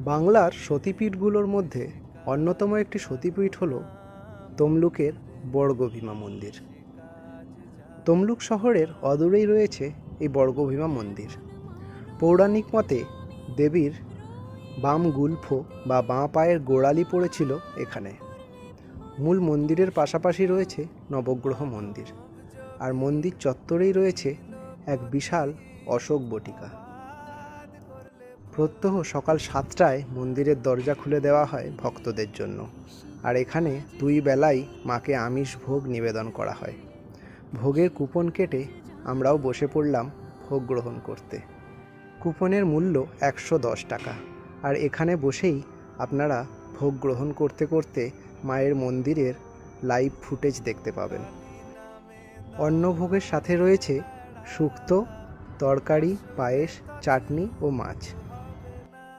বাংলার সতীপীঠগুলোর মধ্যে অন্যতম একটি সতীপীঠ হল তমলুকের বর্গভীমা মন্দির। তমলুক শহরের অদূরেই রয়েছে এই বর্গভীমা মন্দির। পৌরাণিক মতে দেবীর বাম গুল্ফো বা বাঁ পায়ের গোড়ালি পড়েছিল এখানে। মূল মন্দিরের পাশাপাশি রয়েছে নবগ্রহ মন্দির, আর মন্দির চত্বরেই রয়েছে এক বিশাল অশোক বটিকা। প্রত্যহ সকাল 7টায় মন্দিরের দরজা খুলে দেওয়া হয় ভক্তদের জন্য, আর এখানে 2 বেলাই মাকে আমিষ ভোগ নিবেদন করা হয়। ভোগের কুপন কেটে আমরাও বসে পড়লাম ভোগ গ্রহণ করতে। কুপনের মূল্য 110 টাকা, আর এখানে বসেই আপনারা ভোগ গ্রহণ করতে করতে মায়ের মন্দিরের লাইভ ফুটেজ দেখতে পাবেন। অন্নভোগের সাথে রয়েছে শুক্তো, তরকারি, পায়েস, চাটনি ও মাছ।